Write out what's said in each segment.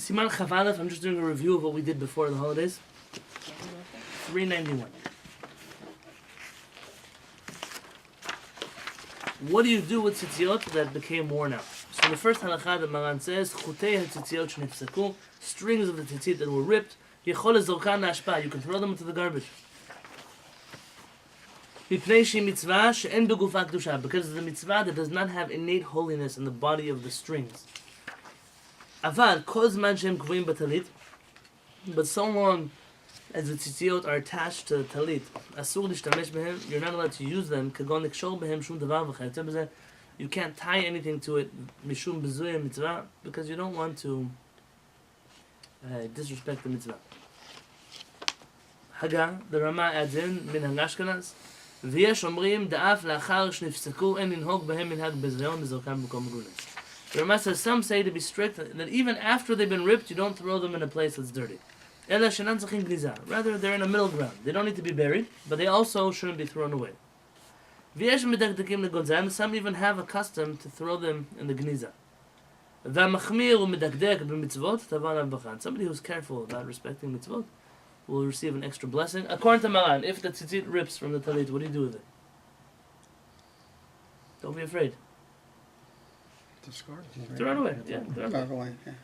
Siman Chaf Alef, I'm just doing a review of what we did before the holidays. 391. What do you do with tzitziot that became worn out? So the first halakha that Maran says, Chutei ha-tzitziot shenifsaku, strings of the tzitzit that were ripped, Yechol ezorkan ha'ashpa, you can throw them into the garbage. Mipnei shi mitzvah she'en begufa kedusha, because it's a mitzvah that does not have innate holiness in the body of the strings. Aval kol zman she'em kvuim b'talit, but so long as the tzitziot are attached to the talit, asur lishtamesh behem, you're not allowed to use them. Kagon nikshol behem shum davar v'chayoteh b'zeh, you can't tie anything to it mishum bezuya mitzvah, because you don't want to disrespect the mitzvah. Haga, the Rama adds in min ha'ashkenaz, v'yesh omrim da'af la'achar shnifsaku en linhog behem minhag bezveon bezorkam b'kom megunes. The Rama says some say to be strict that even after they've been ripped, you don't throw them in a place that's dirty. Rather, they're in a middle ground. They don't need to be buried, but they also shouldn't be thrown away. Some even have a custom to throw them in the gniza. Somebody who's careful about respecting mitzvot will receive an extra blessing. According to Maran, if the tzitzit rips from the talit, what do you do with it? Don't be afraid. Discard. Throw it away. Yeah, throw it away. Yeah.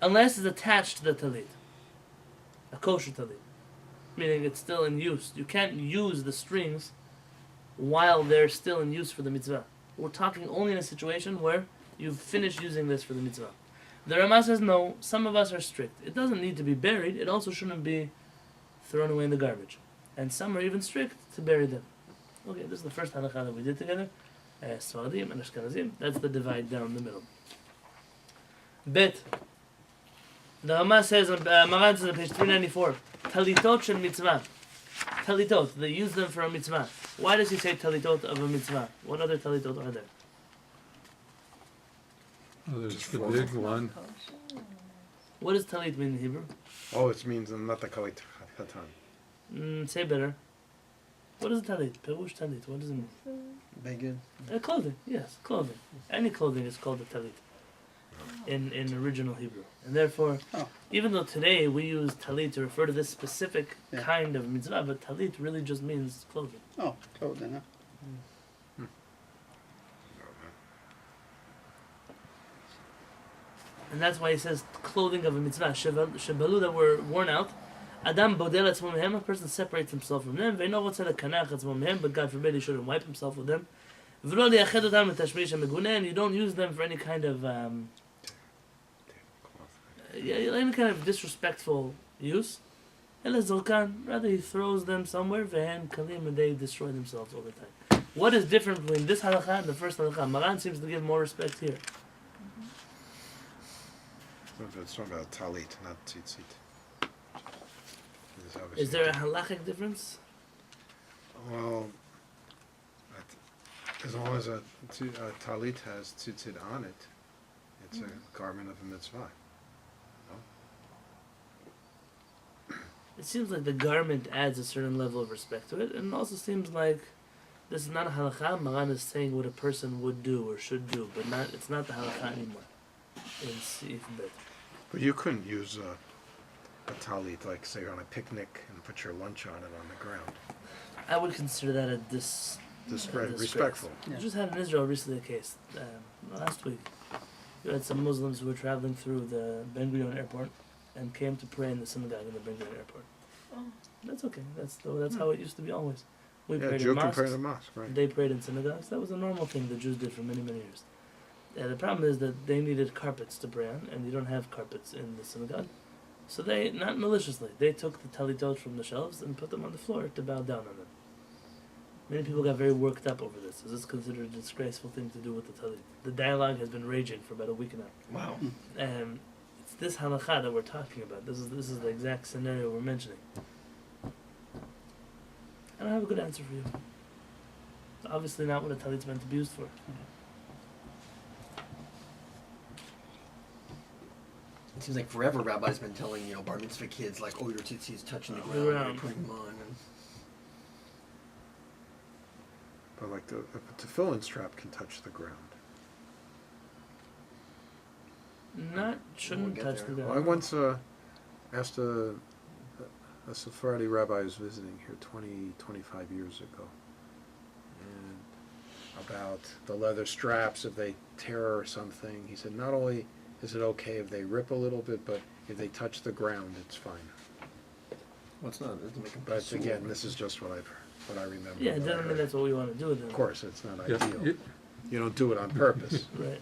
Unless it's attached to the talit. A kosher talit. Meaning it's still in use. You can't use the strings while they're still in use for the mitzvah. We're talking only in a situation where you've finished using this for the mitzvah. The Rama says no, some of us are strict. It doesn't need to be buried, it also shouldn't be thrown away in the garbage. And some are even strict to bury them. Okay, this is the first halakha that we did together. Sfaradim and Ashkenazim, that's the divide down the middle. Bet. The Rama says, Maran says on page 394, Talitot shel mitzvah. Talitot, they use them for a mitzvah. Why does he say talitot of a mitzvah? What other talitot are there? Oh, there's the big one. What does talit mean in Hebrew? Oh, it means not the kalit hatan. Say better. What is talit? Perush talit. What does it mean? Begin. Clothing. Yes, clothing. Any clothing is called a talit in original Hebrew. And therefore, even though today we use talit to refer to this specific kind of mitzvah, but talit really just means clothing. Oh, clothing, huh? And that's why he says clothing of a mitzvah. Shebalu that were worn out. Adam bodel atzmo mehem, a person separates himself from them. Ve'ino rotzeh lekanach atzmo mehem, but God forbid he shouldn't wipe himself with them. V'lo liyached otam letashmish hameguneh, and you don't use them for any kind of any kind of disrespectful use. Ela zolkan, rather he throws them somewhere. Ve'hen kalim, and they destroy themselves over time. What is different between this halakha and the first halakha? Maran seems to give more respect here. It's talking about talit, not tzitzit. Is there a halachic difference? Well, as long as a talit has tzitzit on it, it's a garment of a mitzvah. No? It seems like the garment adds a certain level of respect to it, and it also seems like this is not a halakha. Maran is saying what a person would do or should do, but it's not the halakha anymore. In Seif Bet. But you couldn't use a talit, like say you're on a picnic and put your lunch on it on the ground. I would consider that a respectful. We just had in Israel recently a case. Last week, you had some Muslims who were traveling through the Ben Gurion airport and came to pray in the synagogue in the Ben Gurion airport. Oh. That's okay. That's how it used to be always. We prayed in mosques. Pray in a mosque, right? They prayed in synagogues. That was a normal thing the Jews did for many, many years. The problem is that they needed carpets to pray on, and you don't have carpets in the synagogue. So they, not maliciously, they took the talitot from the shelves and put them on the floor to bow down on them. Many people got very worked up over this. Is this considered a disgraceful thing to do with the talit? The dialogue has been raging for about a week and a half. Wow. It's this halakha that we're talking about. This is the exact scenario we're mentioning. I don't have a good answer for you. It's obviously not what a talit's meant to be used for. It seems like forever rabbis been telling, bar mitzvah kids, like, oh, your tzitzit's touching the ground, and you're putting them on. But like the tefillin strap can touch the ground. Shouldn't get touch there. the ground. Well, I once asked a Sephardi rabbi who was visiting here 25 years ago, and about the leather straps, if they tear or something. He said, not only is it okay if they rip a little bit, but if they touch the ground, it's fine. Well, it's not. It doesn't make them But sore. again, this is just what I remember. Yeah, it what I doesn't mean heard. that's what we want to do with them. Of course, it's not Yes, ideal. You don't do it on purpose. Right.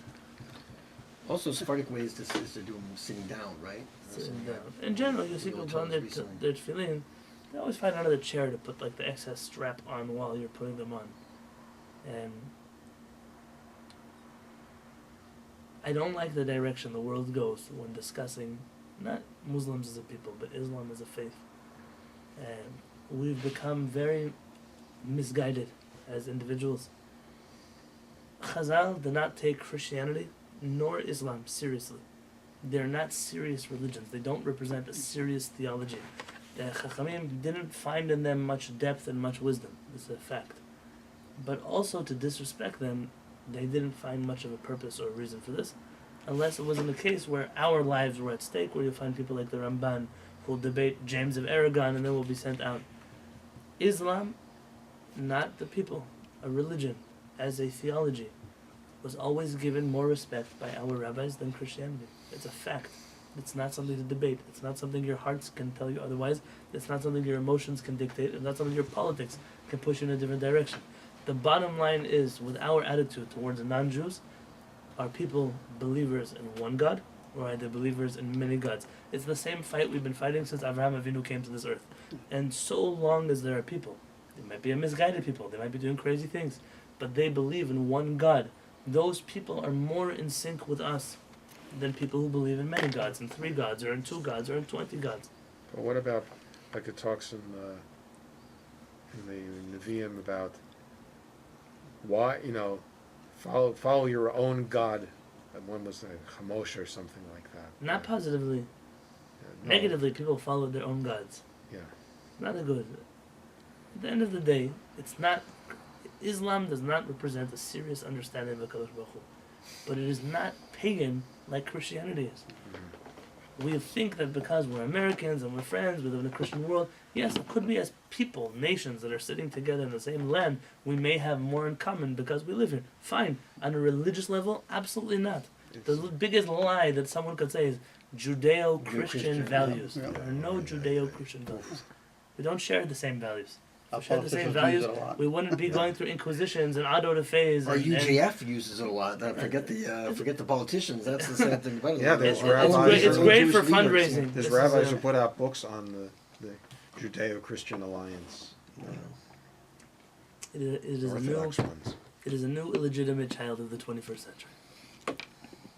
Also, Sephardic way is to do them sitting down, right? Sitting down. In general, you see Real people on times recently. their tefillin, they always find another chair to put like the excess strap on while you're putting them on. And I don't like the direction the world goes when discussing not Muslims as a people, but Islam as a faith. And we've become very misguided as individuals. Chazal did not take Christianity nor Islam seriously. They're not serious religions. They don't represent a serious theology. The HaShamayim didn't find in them much depth and much wisdom. This is a fact. But also to disrespect them, they didn't find much of a purpose or a reason for this, unless it was in a case where our lives were at stake, where you'll find people like the Ramban who'll debate James of Aragon and then will be sent out. Islam, not the people, a religion, as a theology, was always given more respect by our rabbis than Christianity. It's a fact. It's not something to debate. It's not something your hearts can tell you otherwise. It's not something your emotions can dictate. It's not something your politics can push you in a different direction. The bottom line is, with our attitude towards non-Jews, are people believers in one God, or are they believers in many gods? It's the same fight we've been fighting since Avraham Avinu came to this earth. And so long as there are people, they might be a misguided people, they might be doing crazy things, but they believe in one God. Those people are more in sync with us than people who believe in many gods, in 3 gods, or in 2 gods, or in 20 gods. But what about, like it talks in the Nevi'im about why, follow your own God. One was Chamosh or something like that. Not positively. No. Negatively, people follow their own gods. Yeah. Not a good. At the end of the day, it's not. Islam does not represent a serious understanding of HaKadosh Baruch Hu, but it is not pagan like Christianity is. We think that because we're Americans and we're friends, we live in a Christian world, yes, it could be as people, nations that are sitting together in the same land, we may have more in common because we live here. Fine. On a religious level, absolutely not. The biggest lie that someone could say is Judeo-Christian values. yeah. There are no Judeo-Christian values. We don't share the same values. Our If we shared the same politicians use values, it a lot. we wouldn't be going through inquisitions and auto de phase. Or and UJF uses it a lot. Forget the politicians. That's the sad thing about it. Yeah, there's It's rabbis. it's great for Jewish leaders. fundraising. There's This rabbis is who put out books on the Judeo-Christian alliance. it is a new Orthodox ones. it is a new illegitimate child of the 21st century.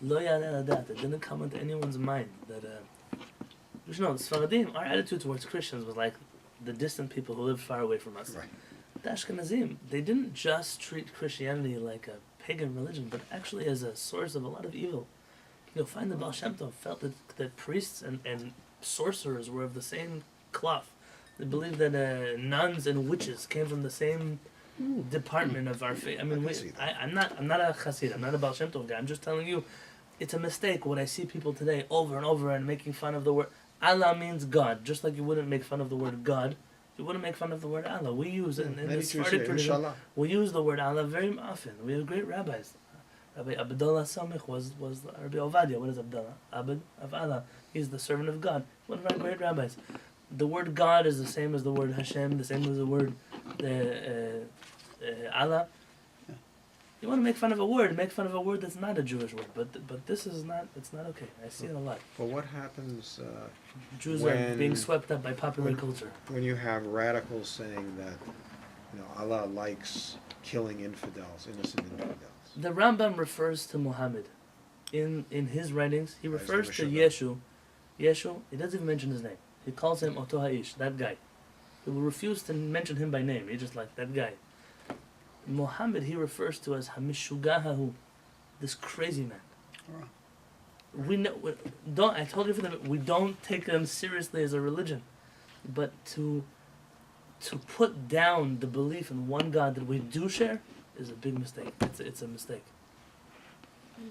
Lo ya'aleh hadat. It didn't come into anyone's mind that you should know, Sfaradim, our attitude towards Christians was like the distant people who lived far away from us. Right. The Ashkenazim, they didn't just treat Christianity like a pagan religion, but actually as a source of a lot of evil. You'll find the Baal Shem Tov felt that priests and sorcerers were of the same cloth. They believed that nuns and witches came from the same department of our faith. I mean, can see that. I'm not a Chassid, I'm not a Baal Shem Tov guy. I'm just telling you, it's a mistake when I see people today over and over and making fun of the word. Allah means God, just like you wouldn't make fun of the word God. You wouldn't make fun of the word Allah. We use it in Many the Jews Sephardic say, tradition. Inshallah. We use the word Allah very often. We have great rabbis. Rabbi Abdullah Samich was Rabbi Ovadia. What is Abdullah? Abd of Allah. He's the servant of God. One of our great rabbis. The word God is the same as the word Hashem, the same as the word Allah. Yeah. You want to make fun of a word, make fun of a word that's not a Jewish word. But this is not, it's not okay. I see it a lot. Well, what happens Jews are When- being swept up by popular culture. when you have radicals saying that, Allah likes killing infidels, innocent infidels? The Rambam refers to Muhammad in his writings. He As refers to Moshe. Yeshu. Yeshu, he doesn't even mention his name. He calls him Oto Ha'ish, that guy. He will refuse to mention him by name. He's just like that guy. Muhammad he refers to as Hamishugahahu, this crazy man. We know, I told you from we don't take them seriously as a religion, but to put down the belief in one God that we do share is a big mistake. It's a mistake. I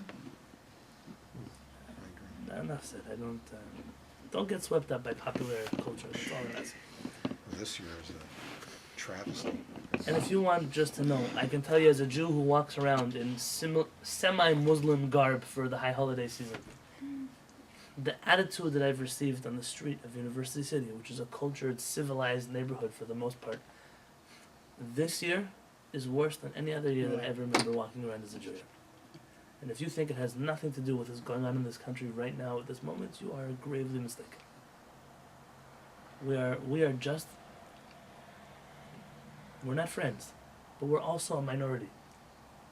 agree. enough said. I don't get swept up by popular culture. That's all it is. This year is a travesty. And if you want just to know, I can tell you as a Jew who walks around in semi-Muslim garb for the high holiday season, the attitude that I've received on the street of University City, which is a cultured, civilized neighborhood for the most part, this year is worse than any other year that I ever remember walking around as a Jew. And if you think it has nothing to do with what's going on in this country right now at this moment, you are gravely mistaken. We are just, we're not friends, but we're also a minority.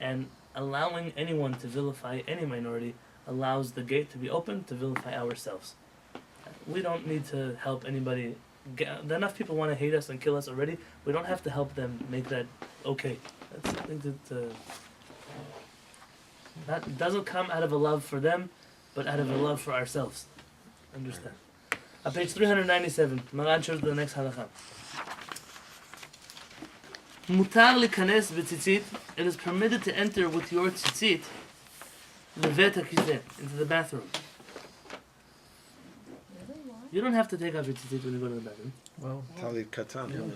And allowing anyone to vilify any minority allows the gate to be open to vilify ourselves. We don't need to help anybody. Enough people want to hate us and kill us already. We don't have to help them make that okay. That's something that doesn't come out of a love for them, but out of a love for ourselves. Understand? On page 397, Maran shows the next halakha. Mutar likanes b'tzitzit. It is permitted to enter with your tzitzit levet hakizeh, into the bathroom. You don't have to take off your tzitzit when you go to the bathroom. Well, Talit katan.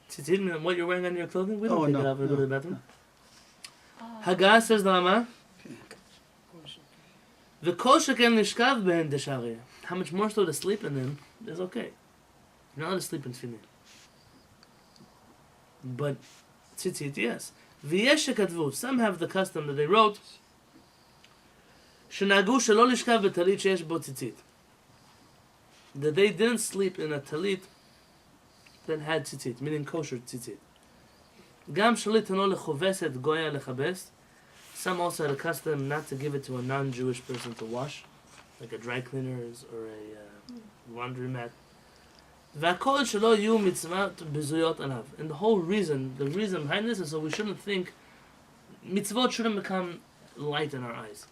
Tzitzit means what you're wearing on your clothing. We don't Oh, take no, it off when we go to no. the bathroom. Haggah says the Rama. The kol sheken lishkav behen deshari. How much more so to sleep in them is okay. You're not allowed to sleep in tefillin. But tzitzit, yes. V'yesh shekatvu. Some have the custom that they wrote. Shenagu shelo lishkav b'talit sheyesh bo tzitzit. That they didn't sleep in a talit that had tzitzit, meaning kosher tzitzit. Gam shalit tano lechoveset goya lechabes. Some also had a custom not to give it to a non-Jewish person to wash, like a dry cleaners or a laundromat. V'akol shelo yu mitzvot bezuyot anav. And the reason behind this is so we shouldn't think mitzvot shouldn't become light in our eyes.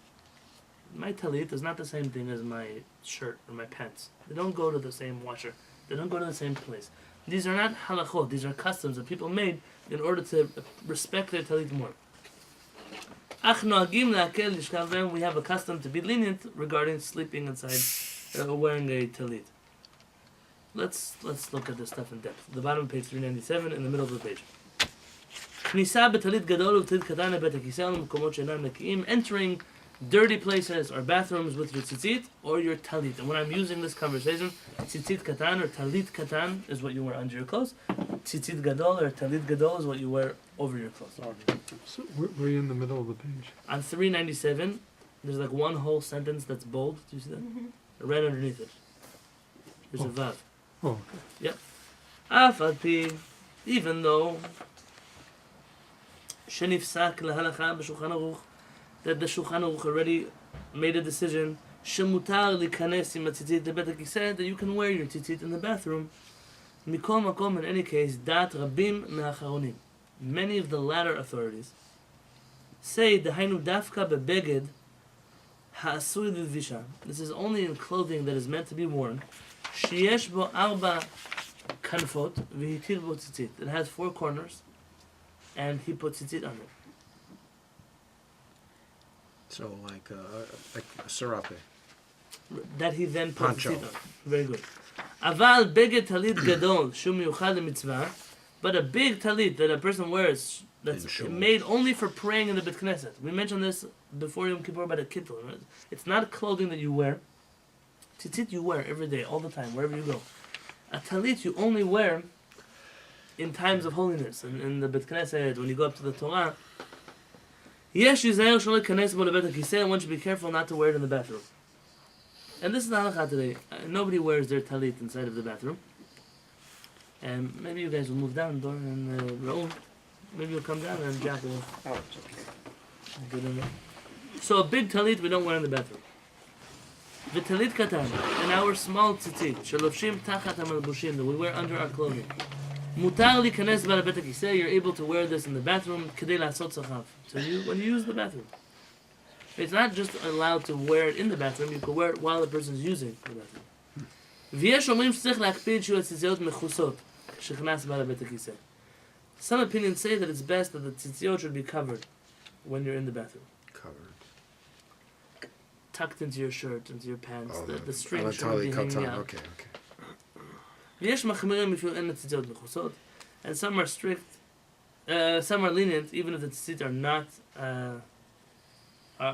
My talit is not the same thing as my shirt or my pants. They don't go to the same washer. They don't go to the same place. These are not halachot. These are customs that people made in order to respect their talit more. Ach noagim la'akel lishkav b'hem. We have a custom to be lenient regarding sleeping inside or wearing a talit. Let's look at this stuff in depth. The bottom of page 397, in the middle of the page. Knisa b'talit gadol u'talit katan lebet hakiseh u'mkomot she'enam nekiim. Entering dirty places or bathrooms with your tzitzit or your talit. And when I'm using this conversation, tzitzit katan or talit katan is what you wear under your clothes. Tzitzit gadol or talit gadol is what you wear over your clothes. So we're in the middle of the page. On 397, there's like one whole sentence that's bold. Do you see that? Right underneath it. There's a vav. Oh, Yep. Af al pi, even though shenifsak lahalacha b'Shulchan Aruch, that the Shulchan Aruch already made a decision, shemutar likanes im tzitzit lebet hakiseh, that you can wear your tzitzit in the bathroom. Mikol makom, in any case, dat rabim me'acharonim. Many of the latter authorities say dehainu dafka bebeged ha'asui lilvisha. This is only in clothing that is meant to be worn. Sheyesh bo arba kanfot v'hitir bo tzitzit. It has 4 corners, and he put tzitzit on it. So like a serape. That he then put Poncho. tzitzit on. Very good. Aval beged talit gadol shu miyuchad lemitzvah. But a big talit that a person wears that's made only for praying in the Beit Knesset. We mentioned this before Yom Kippur about a kittel. It's not clothing that you wear. Tzitzit you wear every day, all the time, wherever you go. A talit you only wear in times of holiness. In the Beit Knesset, when you go up to the Torah, Yesh yizayer shelo yikanes bo lebet hakiseh, one should be careful not to wear it in the bathroom. And this is the halakha today. Nobody wears their talit inside of the bathroom. And maybe you guys will move down, Dor and Raul. Maybe you'll come down and Jack will Oh, it's okay. get in there. So a big talit we don't wear in the bathroom. The talit katan, and our small tzitzit, shalofshim tachat hamalbushim, that we wear under our clothing. Mutar likanes ba lebet hakiseh, you're able to wear this in the bathroom, kedei la'asot zachav. So when you use the bathroom. It's not just allowed to wear it in the bathroom, you can wear it while the person's using the bathroom. V'yesh omrim sh'tzich lakpid shu hatzitziot mechusot, shechnas ba lebet hakiseh. Some opinions say that it's best that the tzitziot should be covered when you're in the bathroom. Covered. tucked into your shirt, into your pants. Oh, The string shouldn't totally be cuts hanging on. out. Okay. ויש מחמירים אפילו אין הציציות מכוסות, and some are strict, some are lenient, even if the tzitzit are not,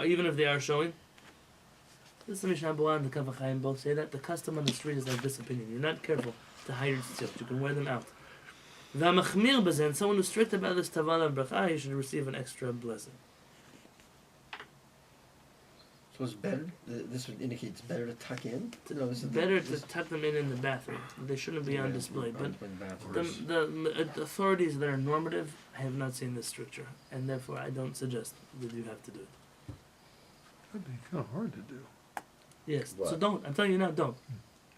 even if they are showing. This is the Mishnah Berurah and the Kaf HaChaim both say that the custom on the street is like this opinion. You're not careful to hide your tzitzit. You can wear them out. והמחמיר בזה, and someone who's strict about this tavala bracha, he should receive an extra blessing. So it's better. This would indicate it's better to tuck in. No, this It's is better to tuck them in the bathroom. They shouldn't be on display. But the authorities that are normative have not seen this stricture, and therefore I don't suggest that you have to do it. That'd be kind of hard to do. Yes, so What? don't. I'm telling you now, don't.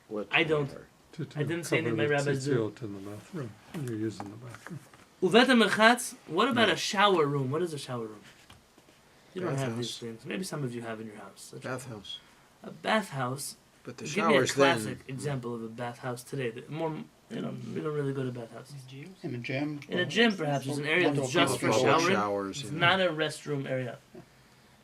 What's I don't. hard? To I didn't see any of my cover the rabbis do. tzitzit in the bathroom when you're using the bathroom. Uvet merchatz. What about a shower room? What is a shower room? You don't have these Bathhouse. things. Maybe some of you have in your house. Bathhouse. A bathhouse. But the Give me a showers classic then. example of a bathhouse today. We don't really go to bathhouses. In a gym? In a gym, perhaps, there's an area that's just for Public showering. showers. It's yeah. not a restroom area.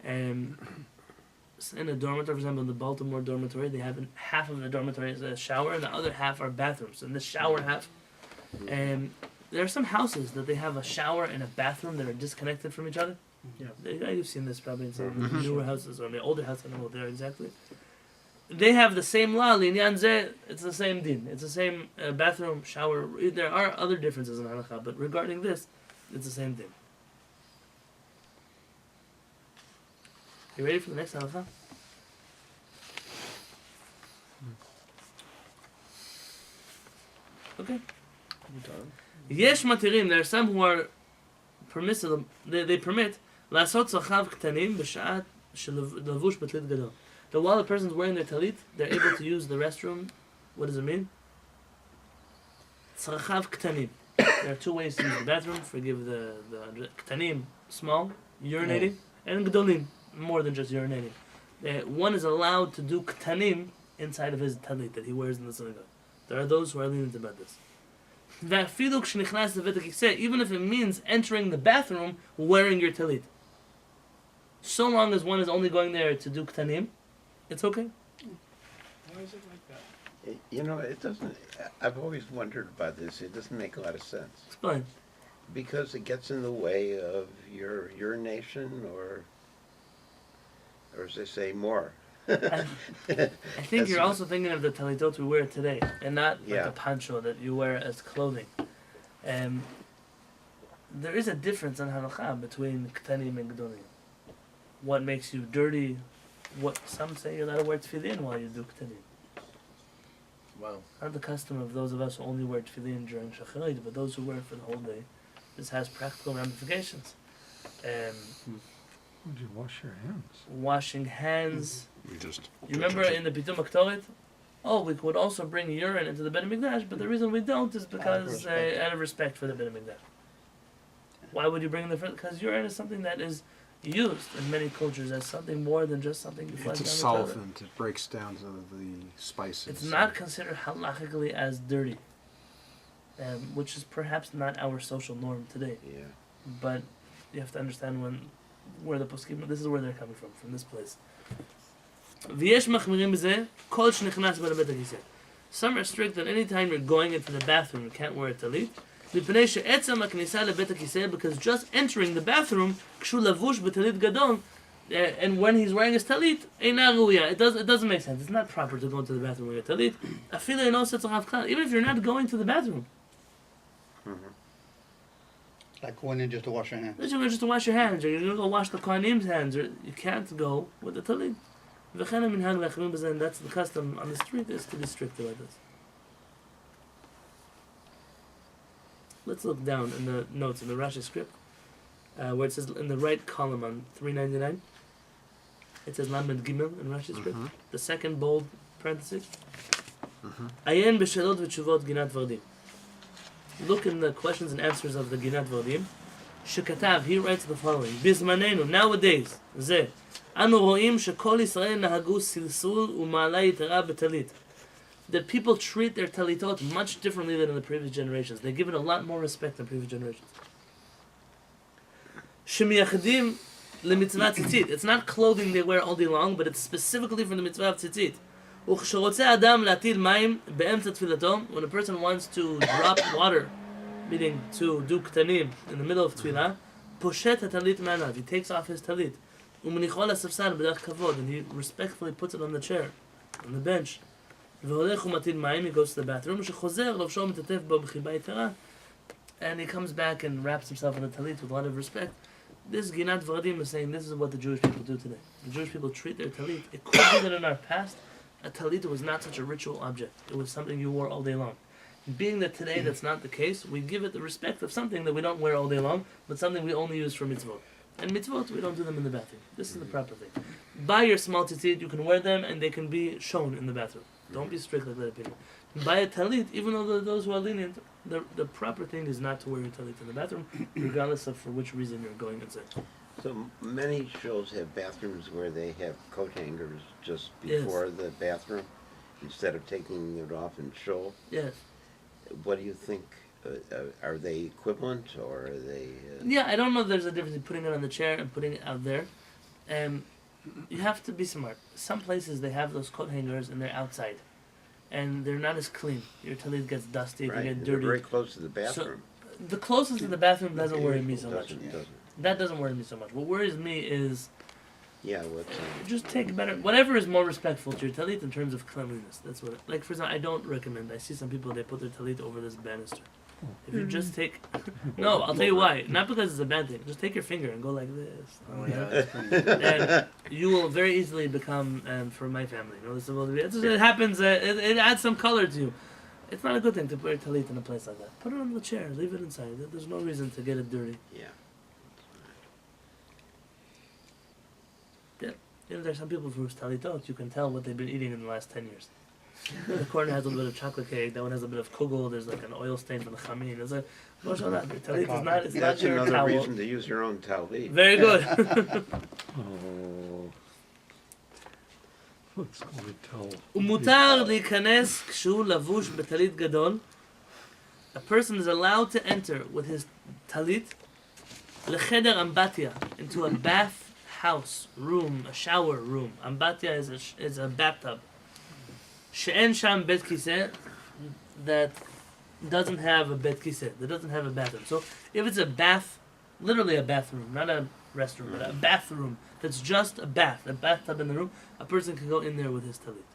In a dormitory, for example, in the Baltimore dormitory, they have half of the dormitory is a shower, and the other half are bathrooms. In the shower half, there are some houses that they have a shower and a bathroom that are disconnected from each other. Yeah. You've seen this probably in some newer houses or in the older house. I don't know what they are exactly. They have the same law. Linyan zeh, it's the same din. It's the same bathroom, shower. There are other differences in halakha, but regarding this, it's the same din. You ready for the next halakha? Okay. Yesh matirim. There are some who are permissible. They permit לעשות צרכיו קטנים בשעה שלבוש בטלית גדול. That while the person's wearing their talit, they're able to use the restroom. What does it mean? צרכיו קטנים. There are two ways to use the bathroom. Forgive the קטנים, small, urinating, and גדולים, more than just urinating. One is allowed to do קטנים inside of his talit that he wears in the synagogue. There are those who are lenient about this. ואפילו כשנכנס לבית הכיסא, even if it means entering the bathroom wearing your talit. So long as one is only going there to do ktanim, it's okay. Why is it like that? You know, it doesn't, I've always wondered about this. It doesn't make a lot of sense. Explain. Because it gets in the way of your urination or as they say, more. I think you're also thinking of the talitot we wear today, and not like Yeah. the poncho that you wear as clothing. There is a difference in halakha between ktanim and gedolim. What makes you dirty? What some say you're allowed to wear tefillin while you do ktanim. Wow. Not the custom of those of us who only wear tefillin during shacharit, but those who wear it for the whole day. This has practical ramifications. Would you wash your hands? Washing hands. We just. You remember in the Pitum Aktoret? Oh, we could also bring urine into the Beit HaMikdash, but the reason we don't is because out of respect for the Beit HaMikdash. Why would you bring the? Because urine is something that is used in many cultures as something more than just something you flush It's a down the toilet. solvent. It breaks down some of the spices. It's not considered halachically as dirty, which is perhaps not our social norm today. Yeah. But you have to understand where the poskim. This is where they're coming from this place. ויש מחמירים בזה, כל שנכנס לבית הכיסא. Some are strict that any time you're going into the bathroom, you can't wear a talit. מפני שעצם הכניסה לבית הכיסא, because just entering the bathroom, כשהוא לבוש בטלית גדול, and when he's wearing his talit, אינה ראויה. It doesn't make sense. It's not proper to go into the bathroom with your talit. אפילו אינו עושה צרכיו כלל, even if you're not going to the bathroom. Like going in just to wash your hands. You're going just to wash your hands, or you're going to go wash the Kohanim's hands, or you can't go with the talit. וכן המנהג להחמיר בזה, and that's the custom on the street, is to be strict about this. Let's look down in the notes in the Rashi script, where it says in the right column on 399, it says Lamed Gimel in Rashi script, the second bold parenthesis. Ayen b'shelot v'tshuvot ginat vardim. Look in the questions and answers of the ginat vardim. Shekatav, he writes the following: Bizmanenu, nowadays, ze. אנו רואים שכל ישראל נהגו סלסול ומעלה יתרה בטלית. That people treat their talitot much differently than in the previous generations. They give it a lot more respect than previous generations. שמייחדים למצוות ציצית. It's not clothing they wear all day long, but it's specifically for the mitzvah of ציצית. וכשרוצה אדם להטיל מים באמצע תפילתו, when a person wants to drop water, meaning to do קטנים in the middle of תפילה, פושט הטלית מעליו, he takes off his טלית, ומניחו על הספסל בדרך כבוד, and he respectfully puts it on the chair, on the bench, והולך ומטיל מים, he goes to the bathroom, שחוזר לבשו מתעטף בו בחיבה יתרה, and he comes back and wraps himself in a talit with a lot of respect. This Ginat Varadim is saying this is what the Jewish people do today. The Jewish people treat their talit. It could be that in our past, a talit was not such a ritual object. It was something you wore all day long. Being that today that's not the case, we give it the respect of something that we don't wear all day long, but something we only use for mitzvot. And mitzvot, we don't do them in the bathroom. This is the proper thing. Buy your small tzitzit, you can wear them, and they can be shown in the bathroom. Don't be strict like that opinion. Buy a talit, even though those who are lenient, the proper thing is not to wear your talit in the bathroom, regardless of for which reason you're going inside. So many shows have bathrooms where they have coat hangers just before the bathroom, instead of taking it off in show. Yes. What do you think? Are they equivalent, or are they? Yeah, I don't know if there's a difference in putting it on the chair and putting it out there. You have to be smart. Some places they have those coat hangers and they're outside, and they're not as clean. Your talit gets dusty, it Right, can and get they're dirty. very close to the bathroom. The closest to the bathroom doesn't worry me so much. Doesn't. That doesn't worry me so much. What worries me is Yeah, what's just take better, whatever is more respectful to your talit in terms of cleanliness. That's what. Like for example, I don't recommend. I see some people they put their talit over this banister. If you just take, no, I'll tell you why. Not because it's a bad thing. Just take your finger and go like this. Oh yeah, that's pretty And you will very easily become, for my family, you know, it happens. It adds some color to you. It's not a good thing to put your talit in a place like that. Put it on the chair. Leave it inside. There's no reason to get it dirty. Yeah. You know, there's some people whose talitot, you can tell what they've been eating in the last 10 years. The corner has a little bit of chocolate cake. That one has a bit of kugel. There's like an oil stain from the chamin. It's like, your talit is not. It's That's not your another towel. reason to use your own talit. Very good. Oh. Let's go to tell. ומותר להיכנס כשהוא לבוש בטלית גדול. A person is allowed to enter with his talit לחדר אמבטיה, into a bath house, room, a shower room. אמבטיה is a bathtub. שאין שם בית כיסא, that doesn't have a bed כיסא, that doesn't have a bathroom. So if it's a bath, literally a bathroom, not a restroom, but a bathroom that's just a bath, a bathtub in the room, a person can go in there with his talit.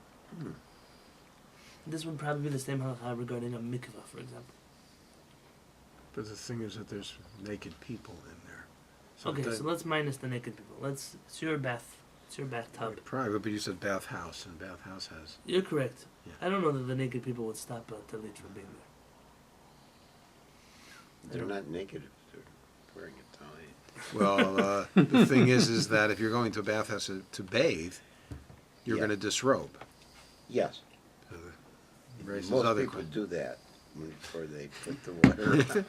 This would probably be the same halakha regarding a mikvah, for example. But the thing is that there's naked people in there. Okay, that- so let's minus the naked people. It's your bath, it's your bathtub. Private, but you said bathhouse, and bathhouse has. You're correct. Yeah. I don't know that the naked people would stop a talit from being there. They're not naked if they're wearing a talit. Well, the thing is that if you're going to a bathhouse to bathe, you're Yeah. going to disrobe. Yes, So raises most other people questions. do that before they put the water.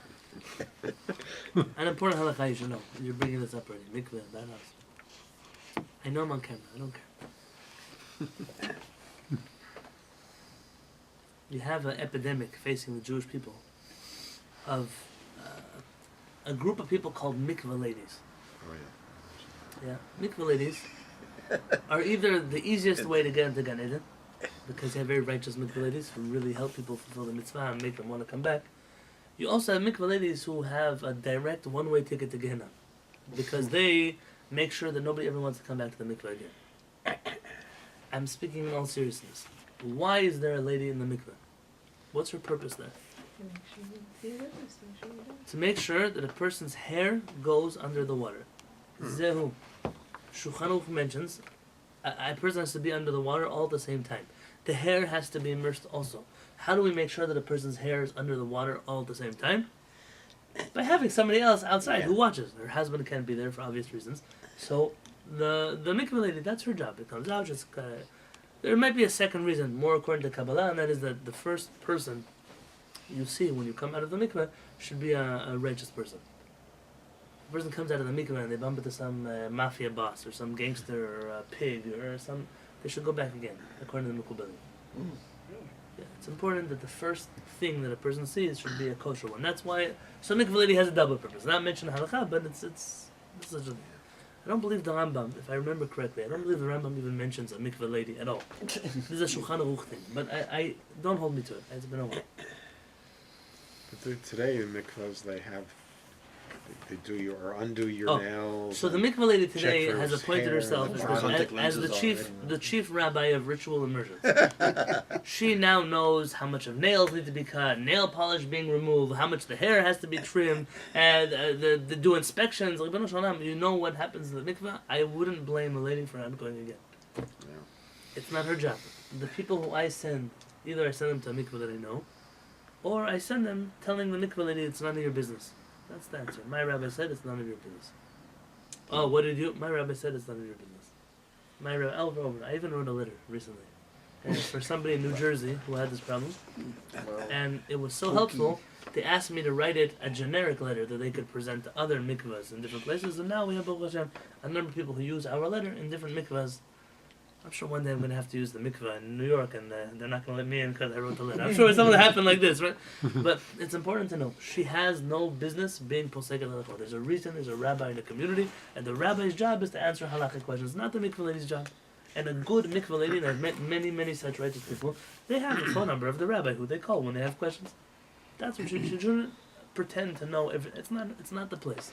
An important halakha you should know. You're bringing this up already. Mikveh, that house. I know I'm on camera. I don't care. You have an epidemic facing the Jewish people of a group of people called mikveh ladies. Oh, yeah. Yeah, mikveh ladies are either the easiest way to get into Gan Eden, because they have very righteous mikveh ladies who really help people fulfill the mitzvah and make them want to come back. You also have mikveh ladies who have a direct one-way ticket to Gehenna, because they make sure that nobody ever wants to come back to the mikveh again. I'm speaking in all seriousness. Why is there a lady in the mikveh? What's her purpose there? To make sure that a person's hair goes under the water. Zehu. Shulchan Aruch mentions a person has to be under the water all at the same time. The hair has to be immersed also. How do we make sure that a person's hair is under the water all at the same time? By having somebody else outside who watches. Her husband can't be there for obvious reasons. So the mikveh lady, that's her job. It comes out, just there might be a second reason, more according to Kabbalah, and that is that the first person you see when you come out of the mikveh should be a righteous person. A person comes out of the mikveh and they bump into some mafia boss or some gangster or a pig or some, they should go back again, according to the Mekubalim. Yeah, it's important that the first thing that a person sees should be a kosher one. That's why, so mikveh lady has a double purpose. Not mentioned in halakha, but it's such a thing. I don't believe the Rambam, if I remember correctly, I don't believe the Rambam even mentions a mikveh lady at all. This is a Shulchan Aruch thing, but I don't hold me to it. It's been a while. But today in mikvahs they have, they do your or undo your Oh, nails. So the and mikveh lady today check for has his appointed hair herself and as, the contact as lenses the chief rabbi of ritual immersions. She now knows how much of nails need to be cut, nail polish being removed, how much the hair has to be trimmed, and the do inspections. Like, Ribbono Shel Olam, you know what happens in the mikveh. I wouldn't blame a lady for not going again. Yeah. It's not her job. The people who I send, either I send them to a mikveh that I know, or I send them telling the mikveh lady it's none of your business. That's the answer. My rabbi said it's none of your business. Oh, what did you? My rabbi said it's none of your business. My rabbi, over. I even wrote a letter recently, and it's for somebody in New Jersey who had this problem, and it was so helpful. They asked me to write it a generic letter that they could present to other mikvahs in different places, and now we have Baruch Hashem, a number of people who use our letter in different mikvahs. I'm sure one day I'm going to have to use the mikvah in New York, and they're not going to let me in because I wrote the letter. I'm sure it's something that happened like this, right? But it's important to know, she has no business being posek halachot. There's a reason, there's a rabbi in the community, and the rabbi's job is to answer halakhic questions, not the mikvah lady's job. And a good mikvah lady, and I've met many, many such righteous people, they have the phone number of the rabbi who they call when they have questions. That's what she shouldn't pretend to know. It's not the place.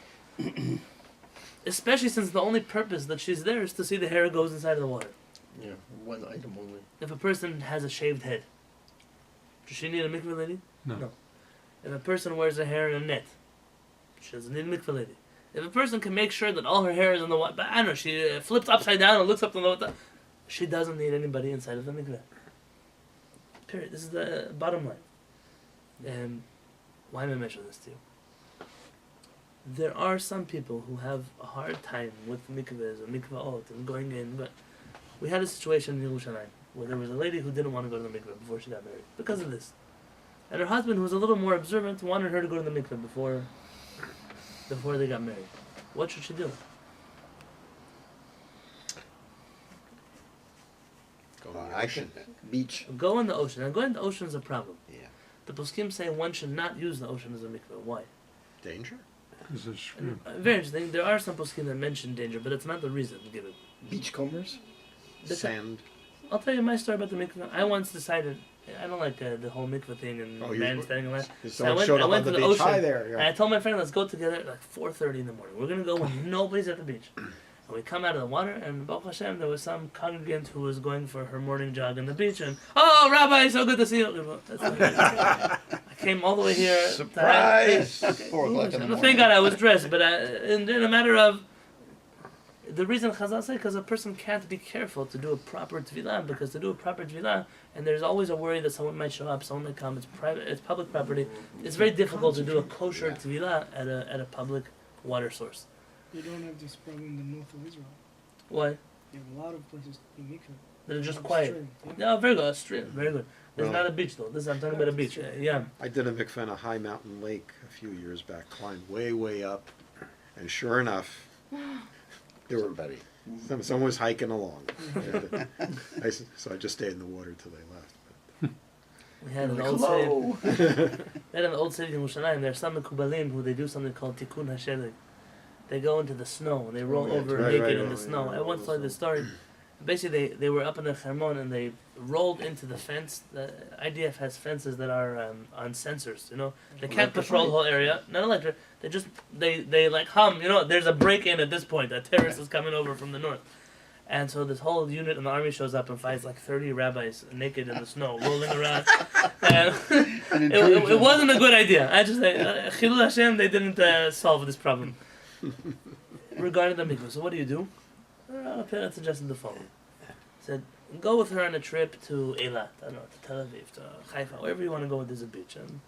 Especially since the only purpose that she's there is to see the hair goes inside of the water. Yeah, one item only. If a person has a shaved head, does she need a mikveh lady? No. If a person wears her hair in a net, she doesn't need a mikveh lady. If a person can make sure that all her hair is in the water, but I don't know, she flips upside down and looks up to the water, she doesn't need anybody inside of the mikveh. Period. This is the bottom line. Why am I mentioning this to you? There are some people who have a hard time with mikvehs or mikvaot and going in, but we had a situation in Yerushalayim where there was a lady who didn't want to go to the mikveh before she got married because of this, and her husband, who was a little more observant, wanted her to go to the mikveh before they got married. What should she do? Go Well, in the I ocean. should. Beach. Go in the ocean. And going in the ocean is a problem. Yeah. The poskim say one should not use the ocean as a mikveh. Why? Danger? Because it's shrimp. Very interesting. There are some poskim that mention danger, but it's not the reason given. Beachcombers. That's Sand. I'll tell you my story about the mikveh. I once decided I don't like the whole mikveh thing and Oh, you- man standing around. If So someone showed I up went on to the the beach, ocean. hi there. And Yeah. I told my friend, let's go together at like 4:30 in the morning. We're gonna go when nobody's at the beach. And we come out of the water, and Baruch Hashem, there was some congregant who was going for her morning jog on the beach, and oh, Rabbi, so good to see you. That's like, I came all the way here. Surprise! 4 o'clock in the morning. Thank God I was dressed, but in a matter of the reason Chazal say, because a person can't be careful to do a proper tefillah, because to do a proper tefillah, and there's always a worry that someone might show up, someone might come. It's private, it's public property. It's very difficult to do a kosher tefillah at a public water source. You don't have this problem in the north of Israel. Why? You have a lot of places in mikveh. They're just Stream, quiet. yeah. No, very good. Stream, very good. There's Well- not a beach though. I'm talking about a beach. Yeah. I did a mikveh in a high mountain lake a few years back, climbed way up, and sure enough, there were Somebody. someone was hiking along. So I just stayed in the water till they left. We had an Like, old hello. city. We had an old city in Yerushalayim. There's some Mekubalim who they do something called tikkun hashelig. They go into the snow and they roll yeah, over right, naked right, in the right, snow. yeah, I once told this story. Basically, they were up in the Hermon and they rolled into the fence. The IDF has fences that are on sensors. You know, they can't patrol the whole area. Not electric. They just they like hum. You know, there's a break in at this point. A terrorist is coming over from the north. And so this whole unit in the army shows up and finds like 30 rabbis naked in the snow, rolling around. And An it intrusion. wasn't a good idea. I just say, Chilul Hashem, they didn't solve this problem. Regarding the mikvah, so what do? Our parents suggested the following. Said, go with her on a trip to Eilat, I don't know, to Tel Aviv, to Haifa, wherever you want to go, there's a beach. And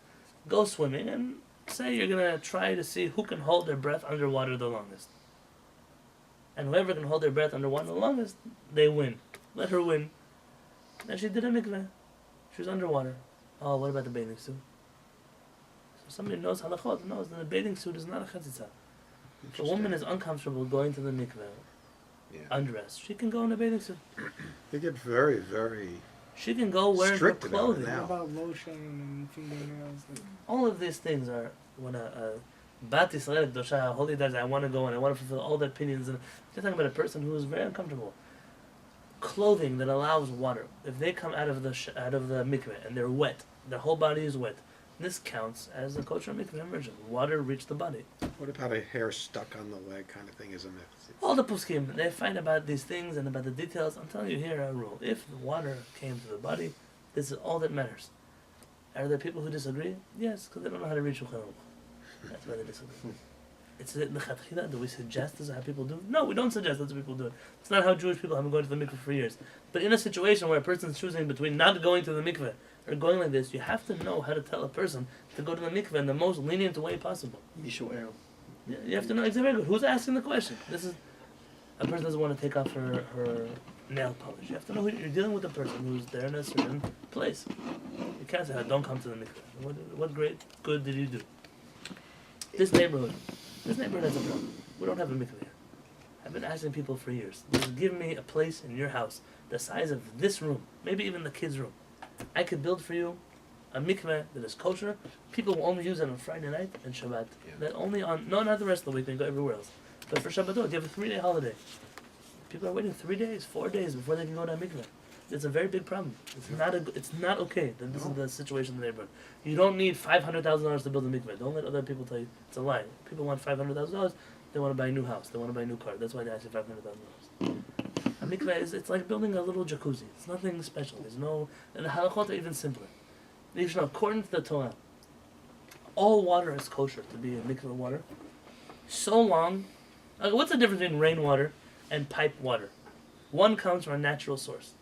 go swimming and say you're going to try to see who can hold their breath underwater the longest. And whoever can hold their breath underwater the longest, they win. Let her win. And she did a mikveh. She was underwater. Oh, what about the bathing suit? So somebody knows halachot, knows that the bathing suit is not a chatzitza. If a woman is uncomfortable going to the mikveh, Yeah. undressed, she can go in a bathing suit. They get very She can go wearing her Strict about it clothing. now. What about lotion and fingernails? Like, All of these things are when a Bat Yisrael Dosha, holy days, I want to go and I want to fulfill all the opinions. And you're talking about a person who is very uncomfortable. Clothing that allows water. If they come out of the mikveh and they're wet, their whole body is wet, this counts as a kosher mikveh immersion. Water reached the body. What about a hair stuck on the leg kind of thing? Is a myth. All the poskim, they fight about these things and about the details. I'm telling you here a rule. If the water came to the body, this is all that matters. Are there people who disagree? Yes, because they don't know how to read Shulchan Aruch. That's why they disagree. It's the Kehillat. Do we suggest this is how people do it? No, we don't suggest that's what people do it. It's not how Jewish people have been going to the mikveh for years. But in a situation where a person is choosing between not going to the mikveh or going like this, you have to know how to tell a person to go to the mikveh in the most lenient way possible. Mishuel. Yeah, you have to know. It's very good. Who's asking the question? This is a person doesn't want to take off her nail polish. You have to know who you're dealing with. A person who's there in a certain place. You can't say, "Don't come to the mikveh." What great good did you do? This neighborhood has a problem. We don't have a mikveh here. I've been asking people for years. Just give me a place in your house the size of this room, maybe even the kids' room. I could build for you a mikveh that is kosher. People will only use it on Friday night and Shabbat. Yeah. That only on not the rest of the week. They go everywhere else. But for Shabbatot, you have a 3-day holiday. People are waiting 3 days, 4 days before they can go to a mikveh. It's a very big problem. It's not okay that this is the situation in the neighborhood. You don't need $500,000 to build a mikveh. Don't let other people tell you it's a lie. People want $500,000. They want to buy a new house. They want to buy a new car. That's why they ask you $500,000. A mikveh it's like building a little jacuzzi. It's nothing special. There's no, and the halachot are even simpler. You should know, according to the Torah, all water is kosher to be a mikveh water. So long. What's the difference between rainwater and pipe water? One comes from a natural source.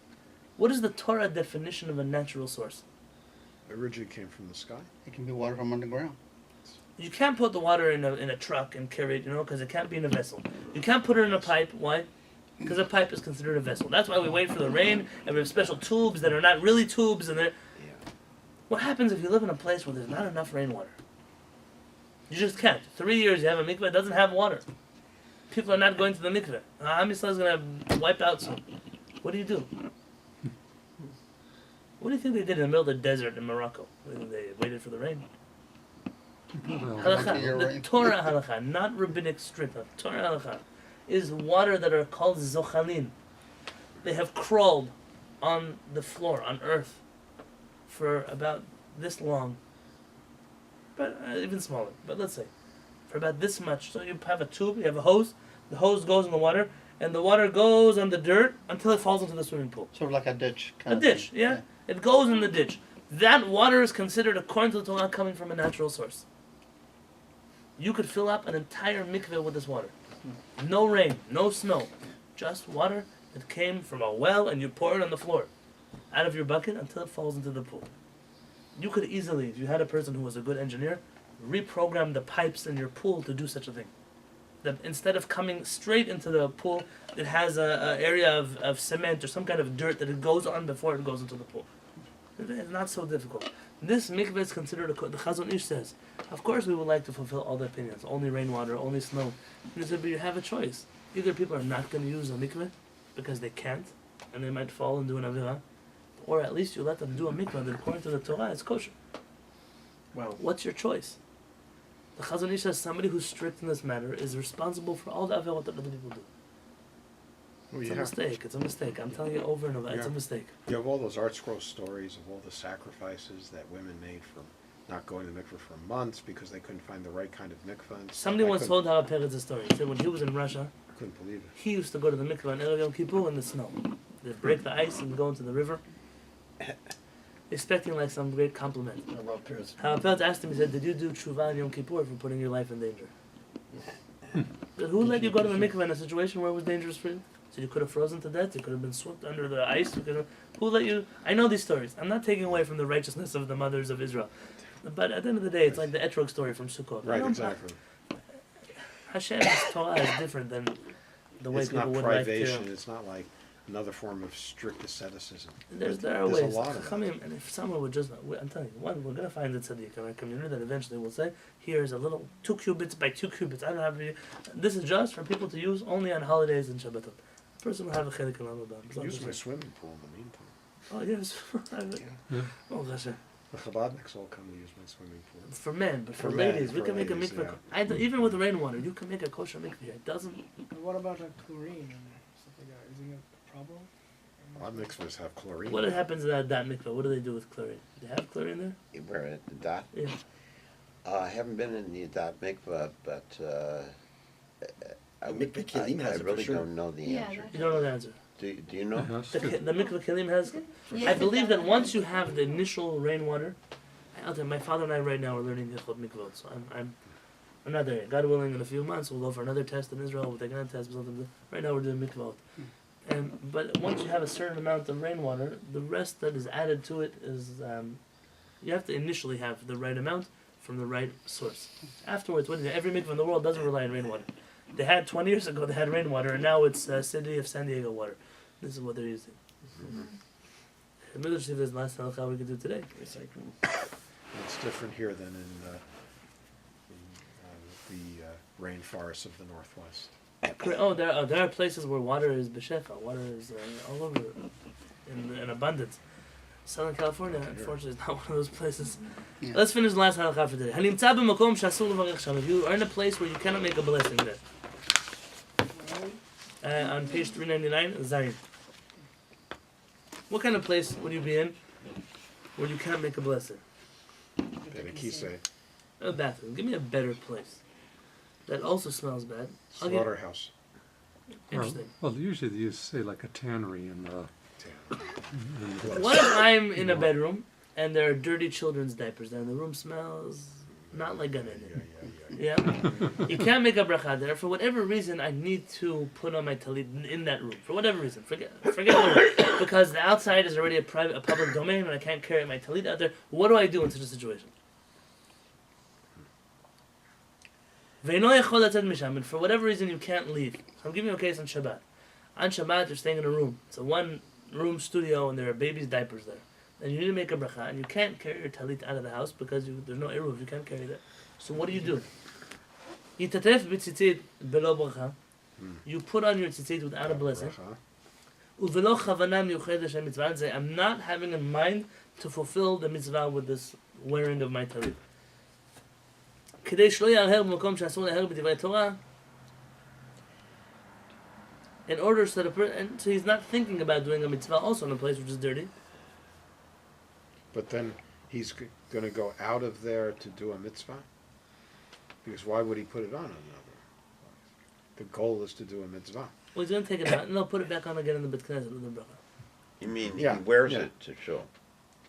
What is the Torah definition of a natural source? It originally came from the sky. It can be water from underground. You can't put the water in a truck and carry it, because it can't be in a vessel. You can't put it in a pipe. Why? Because a pipe is considered a vessel. That's why we wait for the rain, and we have special tubes that are not really tubes. And what happens if you live in a place where there's not enough rainwater? You just can't. 3 years you have a mikveh that doesn't have water. People are not going to the mikveh. Am Yisrael is going to wipe out soon. What do you do? What do you think they did in the middle of the desert in Morocco? They waited for the rain. Halakha, the Torah halakha, not rabbinic strict. Torah halakha is water that are called zochalin. They have crawled on the floor, on earth, for about this long, but even smaller. But let's say for about this much. So you have a tube, you have a hose. The hose goes in the water, and the water goes on the dirt until it falls into the swimming pool. Sort of like a ditch. A ditch, yeah. It goes in the ditch. That water is considered, according to the Torah, coming from a natural source. You could fill up an entire mikveh with this water. No rain, no snow, just water that came from a well, and you pour it on the floor, out of your bucket until it falls into the pool. You could easily, if you had a person who was a good engineer, reprogram the pipes in your pool to do such a thing. That instead of coming straight into the pool, it has a area of cement or some kind of dirt that it goes on before it goes into the pool. It's not so difficult. This mikveh is considered, the Chazon Ish says, of course we would like to fulfill all the opinions, only rainwater, only snow. He said, but you have a choice. Either people are not going to use a mikveh because they can't, and they might fall and do an avirah, or at least you let them do a mikveh that according to the Torah is kosher. Wow. What's your choice? The Chazon Ish says somebody who's strict in this matter is responsible for all the avirot that other people do. Well, It's you a have- mistake. It's a mistake. I'm telling you over and over. It's a Yeah. mistake. You have all those art scroll stories of all the sacrifices that women made for not going to mikveh for months because they couldn't find the right kind of mikveh. And stuff. Somebody I once couldn't- told Hava Peretz a story. He said when he was in Russia, couldn't believe it. he used to go to the mikveh on Erev Yom Kippur in the snow. They'd break the ice and go into the river, expecting like some great compliment. Rob Pierce. Hava Peretz asked him, he said, did you do tshuva on Yom Kippur for putting your life in danger? But who let you go to the mikveh in a situation where it was dangerous for you? So you could have frozen to death, you could have been swept under the ice, you could have... Who let you... I know these stories. I'm not taking away from the righteousness of the mothers of Israel. But at the end of the day, it's like the Etrog story from Sukkot. Right, exactly. Hashem's Torah is different than the way It's people not would privation. like to... It's not like another form of strict asceticism. There are There's ways. a lot of them. Chachamim, and if someone would just... I'm telling you, one, we're going to find the tzaddik in our community that eventually will say, here's a little 2 cubits by 2 cubits. I don't have any... This is just for people to use only on holidays and Shabbatot. A person will have a chelik in Ramadan. You can use my swimming pool in the meantime. Oh, yes. Yeah. Oh, gosh. The Chabadniks all come to use my swimming pool. For men, but for, For men, ladies, we for can make a ladies, mikveh. yeah. Even with rainwater, you can make a kosher mikveh here. It doesn't. But what about like chlorine and stuff like that? Isn't it a problem? A lot of mikvahs have chlorine. What happens at that mikveh? What do they do with chlorine? Do they have chlorine there? We're at the dot. Yeah. I haven't been in the dot mikvah, but I Mikveh Kelim has it for really sure. don't know the Yeah, answer. that- You don't know the answer. Do you know? It has The, to. the mikveh kelim has. Yeah, I believe that that- once you have the initial rainwater, I'll tell you, my father and I right now are learning Hilchot Mikvot, so I'm not there yet. God willing, in a few months we'll go for another test in Israel. We'll take another test. Right now we're doing Mikvot. But once you have a certain amount of rainwater, the rest that is added to it is you have to initially have the right amount from the right source. Afterwards, what is it? Every mikvah in the world doesn't rely on rainwater. They had 20 years ago. They had rainwater, and now it's City of San Diego water. This is what they're using. The Midrash says is the last halakha we can do today. Recycling. It's different here than in the rainforests of the Northwest. Oh, there are places where water is b'shefa. Water is all over in abundance. Southern California, unfortunately, is not one of those places. Yeah. Let's finish the last halakha for today. Hanimtza b'makom she'asur levarech sham. If you are in a place where you cannot make a blessing there. On page 399, Zayin. What kind of place would you be in where you can't make a blessing? Bedekise, A bathroom. Give me a better place. That also smells bad. I'll give- slaughterhouse. Interesting. Well, usually you say like a tannery in the. What if I'm in a bedroom and there are dirty children's diapers there and the room smells not like Gan Eden? Yeah? You can't make a bracha there. For whatever reason, I need to put on my talit in that room. For whatever reason. Forget what. Because the outside is already a public domain and I can't carry my talit out there. What do I do in such a situation? And for whatever reason, you can't leave. So I'm giving you a case on Shabbat. On Shabbat, you're staying in a room. It's a one-room studio, and there are babies' diapers there. And you need to make a bracha, and you can't carry your talit out of the house because there's no eruv. You can't carry that. So what do you do? Yitatef b'tzitzit belo bracha. You put on your tzitzit without a blessing. Uvelo chavana miyuchedes mitzvah. And say, I'm not having in mind to fulfill the mitzvah with this wearing of my talit. כדי שלא יהרהר במקום שאסור להרהר בדברי תורה, in order so and so he's not thinking about doing a mitzvah also in a place which is dirty. But then he's going to go out of there to do a mitzvah? Because why would he put it on another? The goal is to do a mitzvah. Well, he's going to take it out and they'll put it back on again in the Bet Knesset with the bracha. You mean Yeah, he wears yeah. it to show,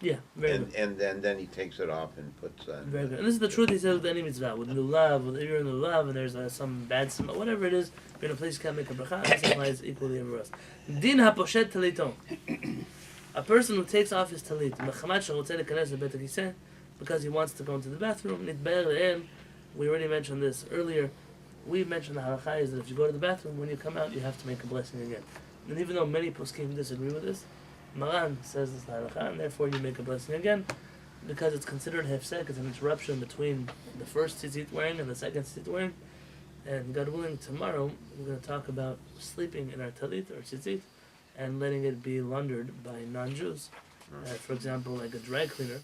Yeah, very good. and then he takes it off and puts on. Very good. And this is the truth he says with any mitzvah. With lulav, if you're in lulav and there's some bad smell, whatever it is, you're in a place you can't make a bracha, this applies equally everywhere else. Din ha-poshet talito. A person who takes off his talit, because he wants to go into the bathroom, we already mentioned this earlier. We mentioned the halakha is that if you go to the bathroom, when you come out, you have to make a blessing again. And even though many poskim disagree with this, Maran says this halakha, and therefore you make a blessing again, because it's considered hefsek, it's an interruption between the first tzitzit wearing and the second tzitzit wearing. And God willing, tomorrow we're going to talk about sleeping in our talit or tzitzit and letting it be laundered by non-Jews. For example, like a dry cleaner.